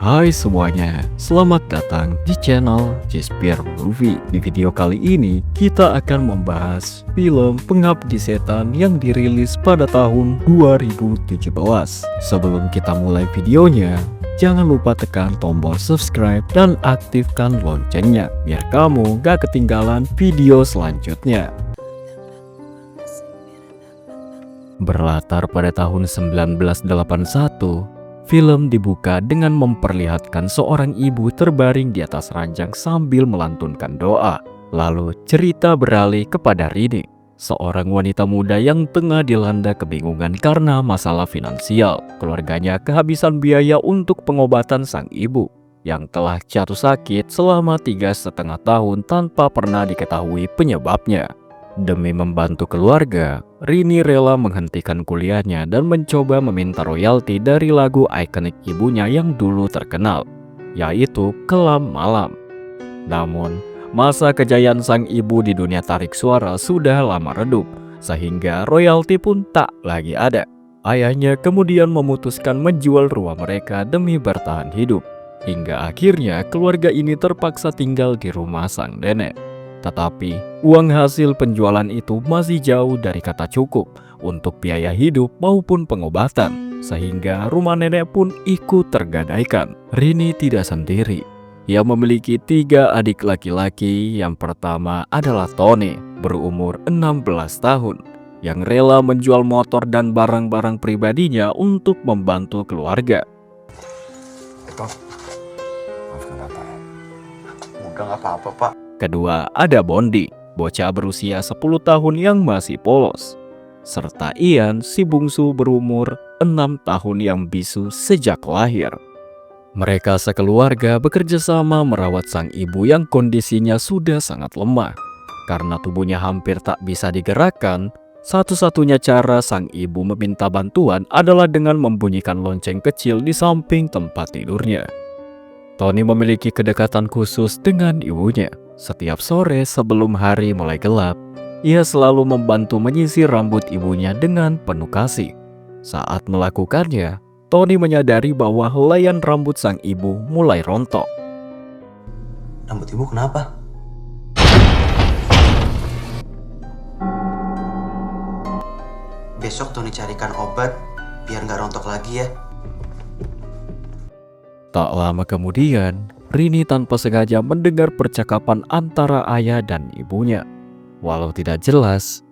Hai semuanya, selamat datang di channel Jespier Movie. Di video kali ini, kita akan membahas film Pengabdi Setan yang dirilis pada tahun 2017. Sebelum kita mulai videonya, jangan lupa tekan tombol subscribe dan aktifkan loncengnya, biar kamu gak ketinggalan video selanjutnya. Berlatar pada tahun 1981, film dibuka dengan memperlihatkan seorang ibu terbaring di atas ranjang sambil melantunkan doa. Lalu cerita beralih kepada Rini, seorang wanita muda yang tengah dilanda kebingungan karena masalah finansial. Keluarganya kehabisan biaya untuk pengobatan sang ibu yang telah jatuh sakit selama 3,5 tahun tanpa pernah diketahui penyebabnya. Demi membantu keluarga, Rini rela menghentikan kuliahnya dan mencoba meminta royalti dari lagu ikonik ibunya yang dulu terkenal, yaitu Kelam Malam. Namun, masa kejayaan sang ibu di dunia tarik suara sudah lama redup, sehingga royalti pun tak lagi ada. Ayahnya kemudian memutuskan menjual rumah mereka demi bertahan hidup, hingga akhirnya keluarga ini terpaksa tinggal di rumah sang nenek. Tetapi, uang hasil penjualan itu masih jauh dari kata cukup untuk biaya hidup maupun pengobatan, sehingga rumah nenek pun ikut tergadaikan. Rini tidak sendiri. Ia memiliki 3 adik laki-laki. Yang pertama adalah Tony, berumur 16 tahun, yang rela menjual motor dan barang-barang pribadinya untuk membantu keluarga. Eko, maafkan Bapak ya. Udah gak apa-apa, Pak. Kedua ada Bondi, bocah berusia 10 tahun yang masih polos. Serta Ian, si bungsu berumur 6 tahun yang bisu sejak lahir. Mereka sekeluarga bekerja sama merawat sang ibu yang kondisinya sudah sangat lemah. Karena tubuhnya hampir tak bisa digerakkan, satu-satunya cara sang ibu meminta bantuan adalah dengan membunyikan lonceng kecil di samping tempat tidurnya. Tony memiliki kedekatan khusus dengan ibunya. Setiap sore sebelum hari mulai gelap, ia selalu membantu menyisir rambut ibunya dengan penuh kasih. Saat melakukannya, Tony menyadari bahwa helaian rambut sang ibu mulai rontok. Rambut ibu kenapa? Besok Tony carikan obat biar gak rontok lagi ya. Tak lama kemudian, Rini tanpa sengaja mendengar percakapan antara ayah dan ibunya. Walau tidak jelas,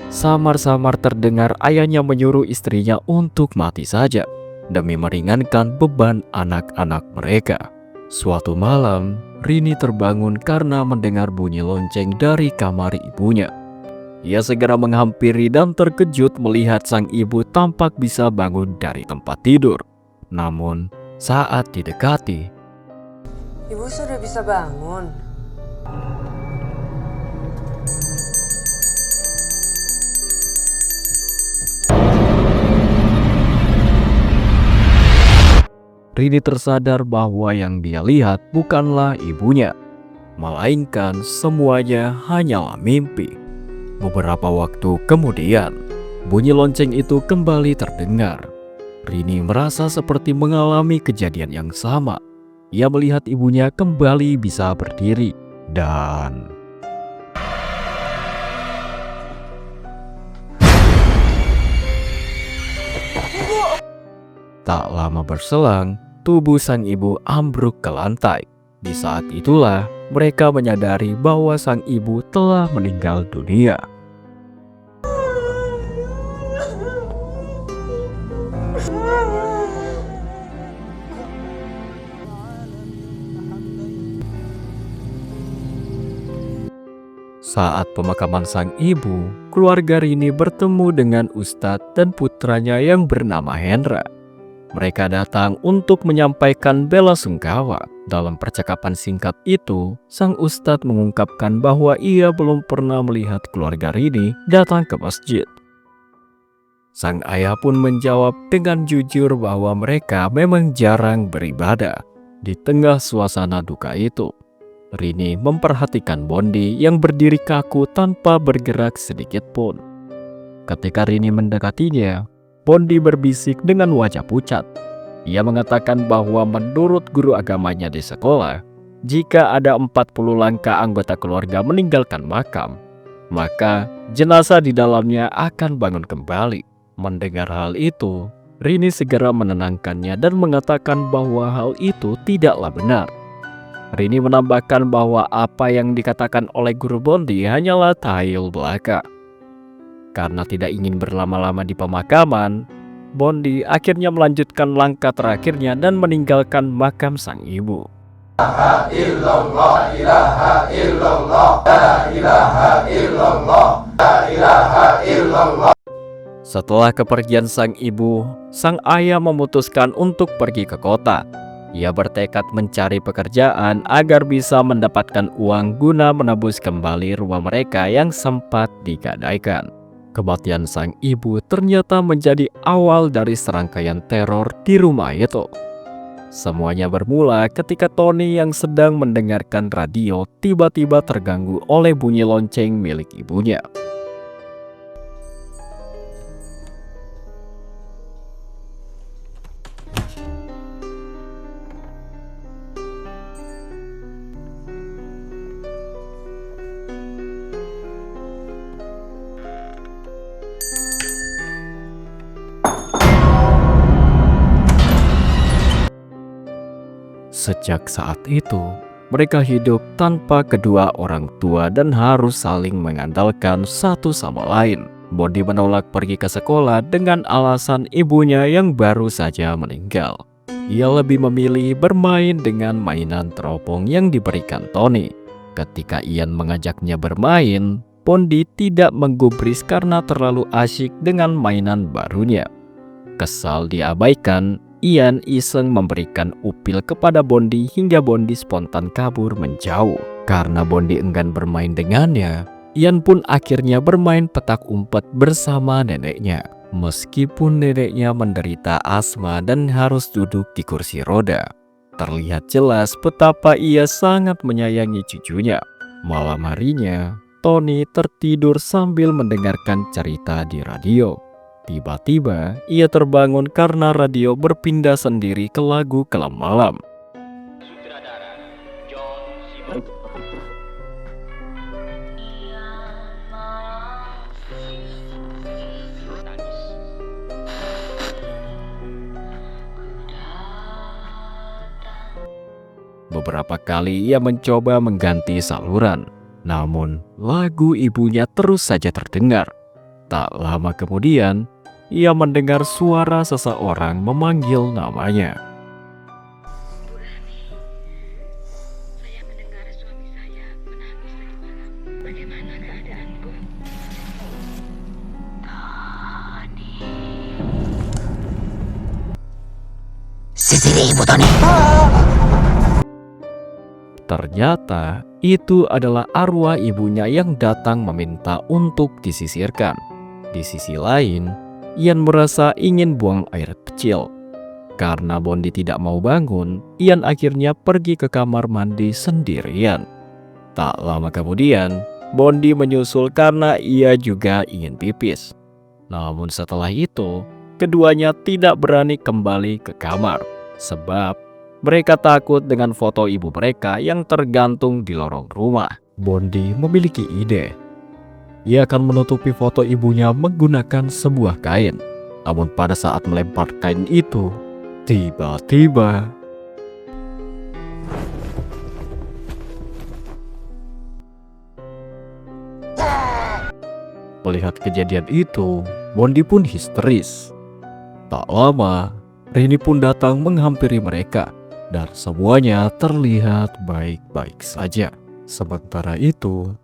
samar-samar terdengar ayahnya menyuruh istrinya untuk mati saja demi meringankan beban anak-anak mereka. Suatu malam, Rini terbangun karena mendengar bunyi lonceng dari kamar ibunya. Ia segera menghampiri dan terkejut melihat sang ibu tampak bisa bangun dari tempat tidur. Namun, saat didekati, Ibu sudah bisa bangun. Rini tersadar bahwa yang dia lihat bukanlah ibunya, melainkan semuanya hanyalah mimpi. Beberapa waktu kemudian, bunyi lonceng itu kembali terdengar. Rini merasa seperti mengalami kejadian yang sama. Ia melihat ibunya kembali bisa berdiri dan tak lama berselang, tubuh sang ibu ambruk ke lantai. Di saat itulah mereka menyadari bahwa sang ibu telah meninggal dunia. Saat pemakaman sang ibu, keluarga Rini bertemu dengan Ustadz dan putranya yang bernama Hendra. Mereka datang untuk menyampaikan bela sungkawa. Dalam percakapan singkat itu, sang Ustadz mengungkapkan bahwa ia belum pernah melihat keluarga Rini datang ke masjid. Sang ayah pun menjawab dengan jujur bahwa mereka memang jarang beribadah. Di tengah suasana duka itu, Rini memperhatikan Bondi yang berdiri kaku tanpa bergerak sedikit pun. Ketika Rini mendekatinya, Bondi berbisik dengan wajah pucat, Ia mengatakan bahwa menurut guru agamanya di sekolah, jika ada 40 langkah anggota keluarga meninggalkan makam, maka jenazah di dalamnya akan bangun kembali. Mendengar hal itu, Rini segera menenangkannya dan mengatakan bahwa hal itu tidaklah benar. Rini menambahkan bahwa apa yang dikatakan oleh guru Bondi hanyalah tahayul belaka. Karena tidak ingin berlama-lama di pemakaman, Bondi akhirnya melanjutkan langkah terakhirnya dan meninggalkan makam sang ibu. Setelah kepergian sang ibu, sang ayah memutuskan untuk pergi ke kota. Ia bertekad mencari pekerjaan agar bisa mendapatkan uang guna menebus kembali rumah mereka yang sempat digadaikan. Kematian sang ibu ternyata menjadi awal dari serangkaian teror di rumah itu. Semuanya bermula ketika Tony yang sedang mendengarkan radio tiba-tiba terganggu oleh bunyi lonceng milik ibunya. Sejak saat itu, mereka hidup tanpa kedua orang tua dan harus saling mengandalkan satu sama lain. Bondi menolak pergi ke sekolah dengan alasan ibunya yang baru saja meninggal. Ia lebih memilih bermain dengan mainan teropong yang diberikan Tony. Ketika Ian mengajaknya bermain, Bondi tidak menggubris karena terlalu asyik dengan mainan barunya. Kesal diabaikan, Ian iseng memberikan upil kepada Bondi hingga Bondi spontan kabur menjauh. Karena Bondi enggan bermain dengannya, Ian pun akhirnya bermain petak umpet bersama neneknya. Meskipun neneknya menderita asma dan harus duduk di kursi roda, terlihat jelas betapa ia sangat menyayangi cucunya. Malam harinya, Tony tertidur sambil mendengarkan cerita di radio. Tiba-tiba, ia terbangun karena radio berpindah sendiri ke lagu Kelam Malam. Beberapa kali ia mencoba mengganti saluran, namun lagu ibunya terus saja terdengar. Tak lama kemudian, ia mendengar suara seseorang memanggil namanya. Saya mendengar suami saya menangis tadi malam. Bagaimana keadaanku? Tony. Sisi ibu Tony. Ternyata itu adalah arwah ibunya yang datang meminta untuk disisirkan. Di sisi lain, Ian merasa ingin buang air kecil. Karena Bondi tidak mau bangun, Ian akhirnya pergi ke kamar mandi sendirian. Tak lama kemudian, Bondi menyusul karena ia juga ingin pipis. Namun setelah itu, keduanya tidak berani kembali ke kamar. Sebab mereka takut dengan foto ibu mereka yang tergantung di lorong rumah. Bondi memiliki ide. Ia akan menutupi foto ibunya menggunakan sebuah kain. Namun pada saat melempar kain itu, tiba-tiba melihat kejadian itu, Bondi pun histeris. Tak lama, Rini pun datang menghampiri mereka. Dan semuanya terlihat baik-baik saja. Sementara itu,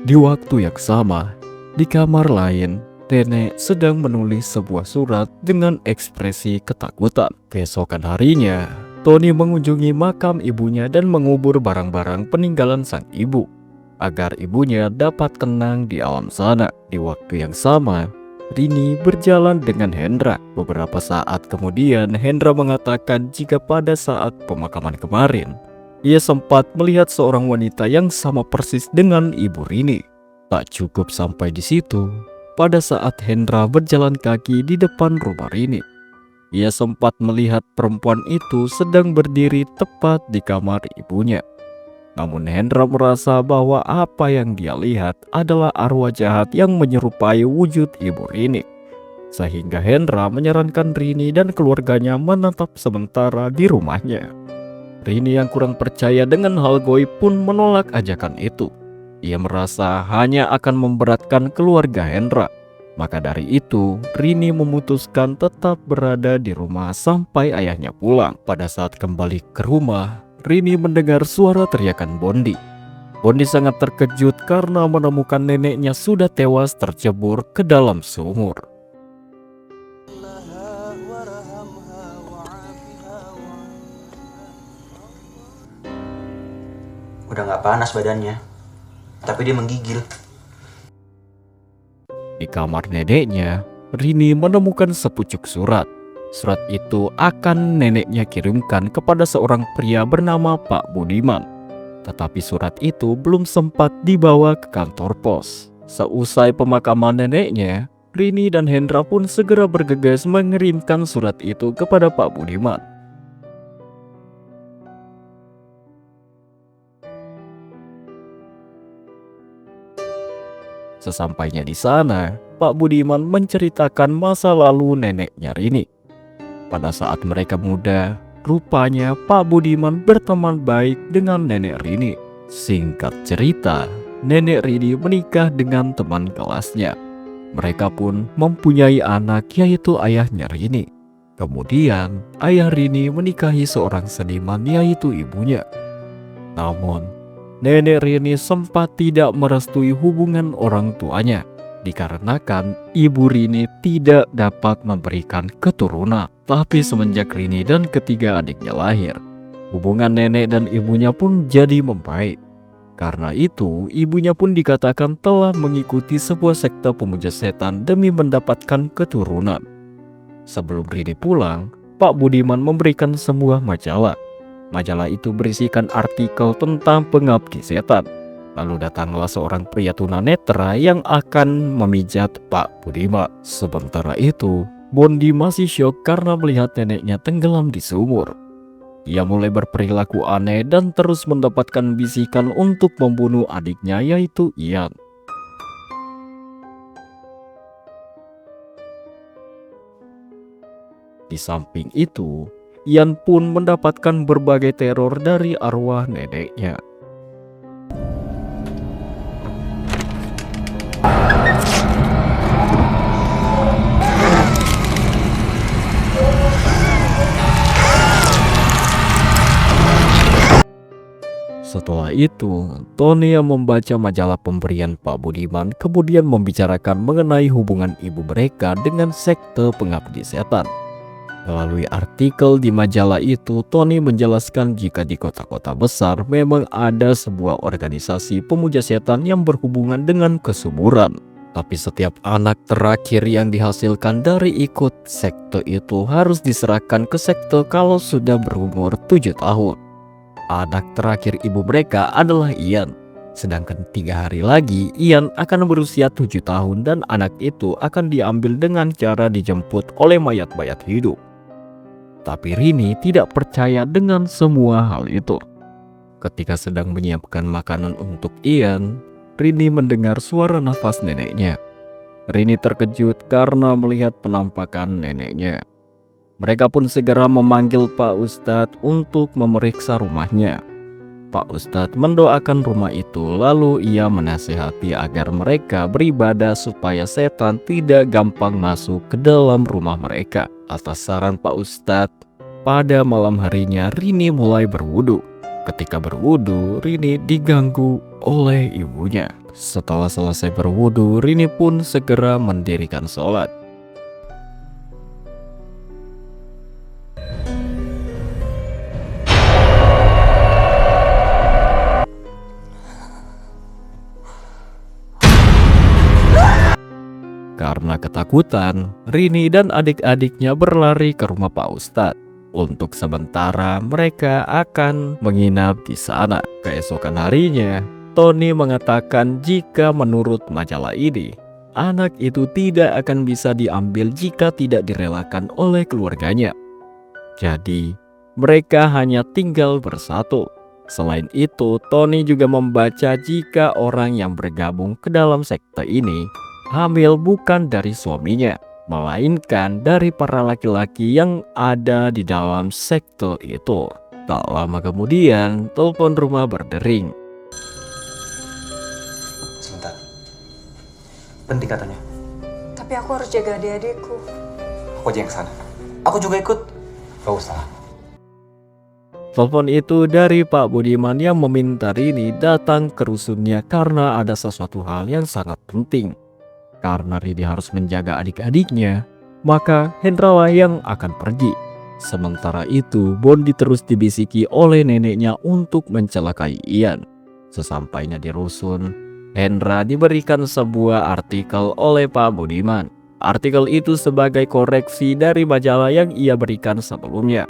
di waktu yang sama, di kamar lain, nenek sedang menulis sebuah surat dengan ekspresi ketakutan. Keesokan harinya, Tony mengunjungi makam ibunya dan mengubur barang-barang peninggalan sang ibu, agar ibunya dapat tenang di alam sana. Di waktu yang sama, Rini berjalan dengan Hendra. Beberapa saat kemudian, Hendra mengatakan jika pada saat pemakaman kemarin, ia sempat melihat seorang wanita yang sama persis dengan ibu Rini. Tak cukup sampai di situ, pada saat Hendra berjalan kaki di depan rumah Rini, ia sempat melihat perempuan itu sedang berdiri tepat di kamar ibunya. Namun Hendra merasa bahwa apa yang dia lihat adalah arwah jahat yang menyerupai wujud ibu Rini. Sehingga Hendra menyarankan Rini dan keluarganya menetap sementara di rumahnya. Rini yang kurang percaya dengan hal goib pun menolak ajakan itu. Ia merasa hanya akan memberatkan keluarga Hendra. Maka dari itu, Rini memutuskan tetap berada di rumah sampai ayahnya pulang. Pada saat kembali ke rumah, Rini mendengar suara teriakan Bondi. Bondi sangat terkejut karena menemukan neneknya sudah tewas tercebur ke dalam sumur. Udah nggak panas badannya, tapi dia menggigil. Di kamar neneknya, Rini menemukan sepucuk surat. Surat itu akan neneknya kirimkan kepada seorang pria bernama Pak Budiman. Tetapi surat itu belum sempat dibawa ke kantor pos. Seusai pemakaman neneknya, Rini dan Hendra pun segera bergegas mengirimkan surat itu kepada Pak Budiman. Sesampainya di sana, Pak Budiman menceritakan masa lalu neneknya Rini. Pada saat mereka muda, rupanya Pak Budiman berteman baik dengan nenek Rini. Singkat cerita, nenek Rini menikah dengan teman kelasnya. Mereka pun mempunyai anak yaitu ayahnya Rini. Kemudian, ayah Rini menikahi seorang seniman yaitu ibunya. Namun, nenek Rini sempat tidak merestui hubungan orang tuanya. Dikarenakan ibu Rini tidak dapat memberikan keturunan. Tapi semenjak Rini dan ketiga adiknya lahir, hubungan nenek dan ibunya pun jadi membaik. Karena itu, ibunya pun dikatakan telah mengikuti sebuah sekte pemuja setan demi mendapatkan keturunan. Sebelum Rini pulang, Pak Budiman memberikan sebuah majalah. Majalah itu berisikan artikel tentang pengabdi setan. Lalu datanglah seorang pria tunanetra yang akan memijat Pak Budiman. Sementara itu, Bondi masih syok karena melihat neneknya tenggelam di sumur. Ia mulai berperilaku aneh dan terus mendapatkan bisikan untuk membunuh adiknya yaitu Ian. Di samping itu, Ian pun mendapatkan berbagai teror dari arwah neneknya. Setelah itu, Tony yang membaca majalah pemberian Pak Budiman kemudian membicarakan mengenai hubungan ibu mereka dengan sekte pengabdi setan. Melalui artikel di majalah itu, Tony menjelaskan jika di kota-kota besar memang ada sebuah organisasi pemuja setan yang berhubungan dengan kesuburan. Tapi setiap anak terakhir yang dihasilkan dari ikut sekte itu harus diserahkan ke sekte kalau sudah berumur 7 tahun. Anak terakhir ibu mereka adalah Ian. Sedangkan 3 hari lagi Ian akan berusia 7 tahun dan anak itu akan diambil dengan cara dijemput oleh mayat-mayat hidup. Tapi Rini tidak percaya dengan semua hal itu. Ketika sedang menyiapkan makanan untuk Ian, Rini mendengar suara nafas neneknya. Rini terkejut karena melihat penampakan neneknya. Mereka pun segera memanggil Pak Ustadz untuk memeriksa rumahnya. Pak Ustadz mendoakan rumah itu lalu ia menasihati agar mereka beribadah supaya setan tidak gampang masuk ke dalam rumah mereka. Atas saran Pak Ustadz, pada malam harinya Rini mulai berwudu. Ketika berwudu, Rini diganggu oleh ibunya. Setelah selesai berwudu, Rini pun segera mendirikan sholat. Karena ketakutan, Rini dan adik-adiknya berlari ke rumah Pak Ustadz. Untuk sementara mereka akan menginap di sana. Keesokan harinya, Tony mengatakan jika menurut majalah ini, anak itu tidak akan bisa diambil jika tidak direlakan oleh keluarganya. Jadi, mereka hanya tinggal bersatu. Selain itu, Tony juga membaca jika orang yang bergabung ke dalam sekte ini hamil bukan dari suaminya, melainkan dari para laki-laki yang ada di dalam sekte itu. Tak lama kemudian, telepon rumah berdering. Sebentar. Penting katanya. Tapi aku harus jaga adik-adikku. Aku aja yang kesana. Aku juga ikut. Gak usah. Telepon itu dari Pak Budiman yang meminta Rini datang ke rusunnya karena ada sesuatu hal yang sangat penting. Karena Rini harus menjaga adik-adiknya, maka Hendralah yang akan pergi. Sementara itu, Bondi terus dibisiki oleh neneknya untuk mencelakai Ian. Sesampainya di rusun, Hendra diberikan sebuah artikel oleh Pak Budiman. Artikel itu sebagai koreksi dari majalah yang ia berikan sebelumnya.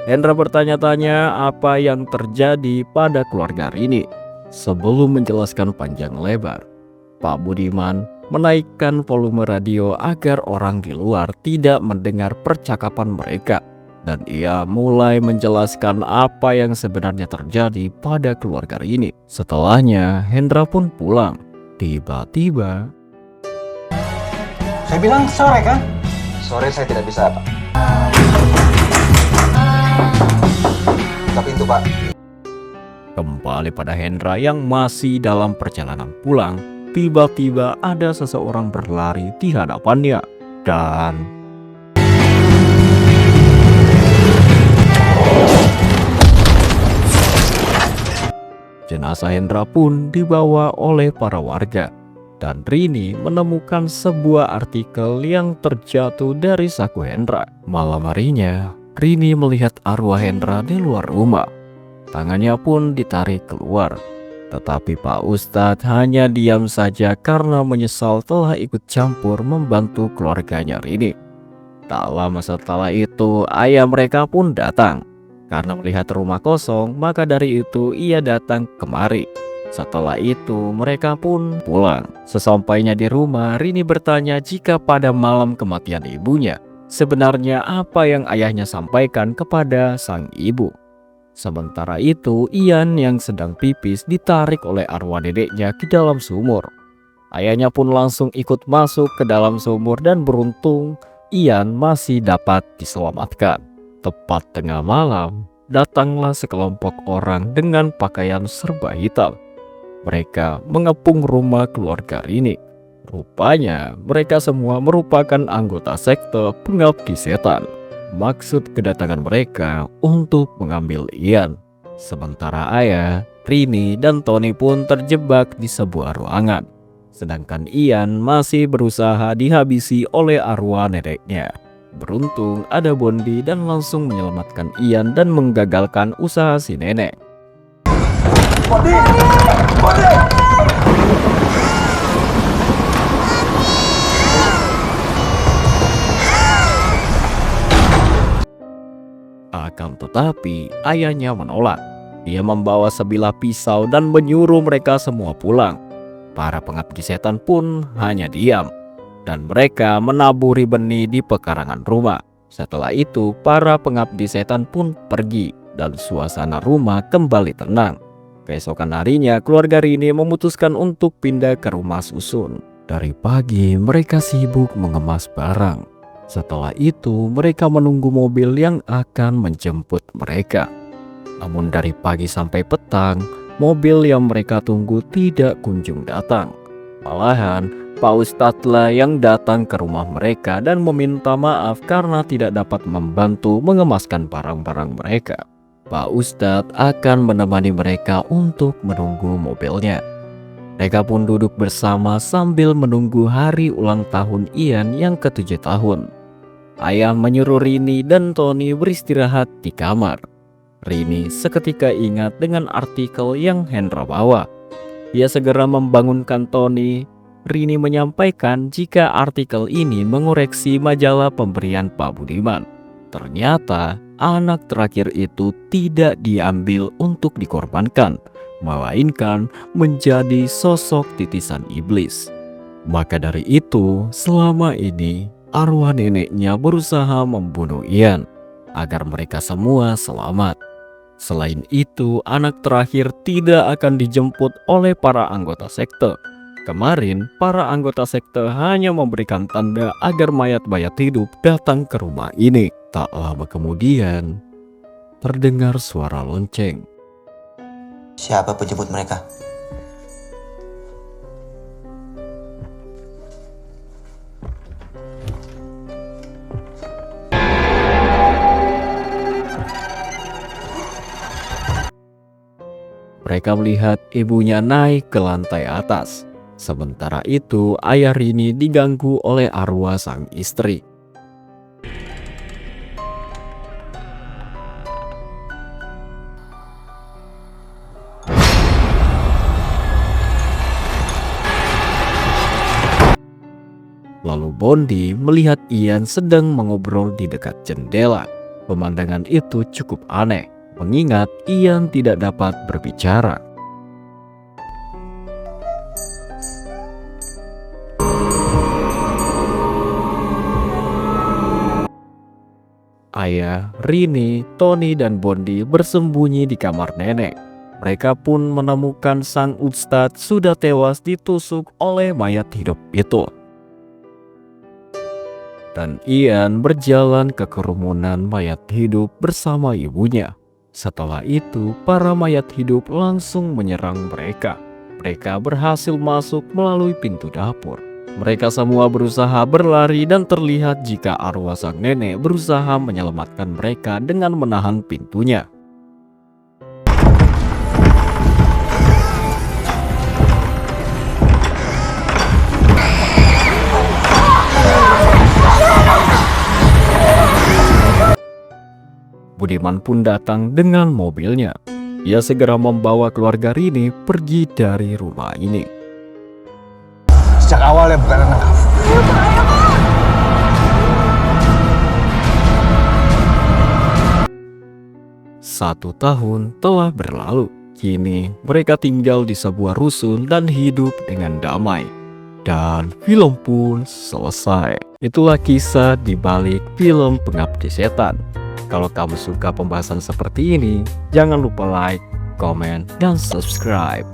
Hendra bertanya-tanya apa yang terjadi pada keluarga Rini. Sebelum menjelaskan panjang lebar, Pak Budiman menaikkan volume radio agar orang di luar tidak mendengar percakapan mereka. Dan ia mulai menjelaskan apa yang sebenarnya terjadi pada keluarga Rini. Setelahnya, Hendra pun pulang. Tiba-tiba, Saya bilang sore kan? Sore saya tidak bisa, Pak. Buka pintu, Pak. kembali pada Hendra yang masih dalam perjalanan pulang. Tiba-tiba ada seseorang berlari di hadapannya. Dan jenazah Hendra pun dibawa oleh para warga. Dan Rini menemukan sebuah artikel yang terjatuh dari saku Hendra. Malam harinya, Rini melihat arwah Hendra di luar rumah. Tangannya pun ditarik keluar. Tetapi Pak Ustadz hanya diam saja karena menyesal telah ikut campur membantu keluarganya Rini. Tak lama setelah itu, ayah mereka pun datang. Karena melihat rumah kosong, maka dari itu ia datang kemari. Setelah itu, mereka pun pulang. Sesampainya di rumah, Rini bertanya jika pada malam kematian ibunya, sebenarnya apa yang ayahnya sampaikan kepada sang ibu. Sementara itu, Ian yang sedang pipis ditarik oleh arwah dedeknya ke dalam sumur. Ayahnya pun langsung ikut masuk ke dalam sumur dan beruntung Ian masih dapat diselamatkan. Tepat tengah malam, datanglah sekelompok orang dengan pakaian serba hitam. Mereka mengepung rumah keluarga Rini. Rupanya mereka semua merupakan anggota sekte pengabdi setan. Maksud kedatangan mereka untuk mengambil Ian. Sementara ayah, Rini, dan Tony pun terjebak di sebuah ruangan. Sedangkan Ian masih berusaha dihabisi oleh arwah neneknya. Beruntung ada Bondi dan langsung menyelamatkan Ian dan menggagalkan usaha si nenek. Bondi! Bondi! Akan tetapi ayahnya menolak. Dia membawa sebilah pisau dan menyuruh mereka semua pulang. Para pengabdi setan pun hanya diam. Dan mereka menaburi benih di pekarangan rumah. Setelah itu para pengabdi setan pun pergi dan suasana rumah kembali tenang. Keesokan harinya keluarga Rini memutuskan untuk pindah ke rumah susun. Dari pagi mereka sibuk mengemas barang. Setelah itu mereka menunggu mobil yang akan menjemput mereka. Namun dari pagi sampai petang, mobil yang mereka tunggu tidak kunjung datang. Malahan Pak Ustadz lah yang datang ke rumah mereka dan meminta maaf karena tidak dapat membantu mengemaskan barang-barang mereka. Pak Ustadz akan menemani mereka untuk menunggu mobilnya. Mereka pun duduk bersama sambil menunggu hari ulang tahun Ian yang ke-7 tahun. Ayah menyuruh Rini dan Tony beristirahat di kamar. Rini seketika ingat dengan artikel yang Hendra bawa. Dia segera membangunkan Tony. Rini menyampaikan jika artikel ini mengoreksi majalah pemberian Pak Budiman. Ternyata anak terakhir itu tidak diambil untuk dikorbankan, melainkan menjadi sosok titisan iblis. Maka dari itu, selama ini arwah neneknya berusaha membunuh Ian agar mereka semua selamat. Selain itu, anak terakhir tidak akan dijemput oleh para anggota sekte. Kemarin, para anggota sekte hanya memberikan tanda agar mayat-mayat hidup datang ke rumah ini. Tak lama kemudian, terdengar suara lonceng. Siapa penjemput mereka? Mereka melihat ibunya naik ke lantai atas. Sementara itu, ayah Rini diganggu oleh arwah sang istri. Lalu Bondi melihat Ian sedang mengobrol di dekat jendela. Pemandangan itu cukup aneh, mengingat Ian tidak dapat berbicara. Ayah, Rini, Tony, dan Bondi bersembunyi di kamar nenek. Mereka pun menemukan sang ustadz sudah tewas ditusuk oleh mayat hidup itu. Dan Ian berjalan ke kerumunan mayat hidup bersama ibunya. Setelah itu, para mayat hidup langsung menyerang mereka. Mereka berhasil masuk melalui pintu dapur. Mereka semua berusaha berlari dan terlihat jika arwah sang nenek berusaha menyelamatkan mereka dengan menahan pintunya. Budiman pun datang dengan mobilnya. Ia segera membawa keluarga Rini pergi dari rumah ini. Sejak awal ya bukan anak kamu. 1 tahun telah berlalu. Kini mereka tinggal di sebuah rusun dan hidup dengan damai. Dan film pun selesai. Itulah kisah di balik film Pengabdi Setan. Kalau kamu suka pembahasan seperti ini, jangan lupa like, komen, dan subscribe.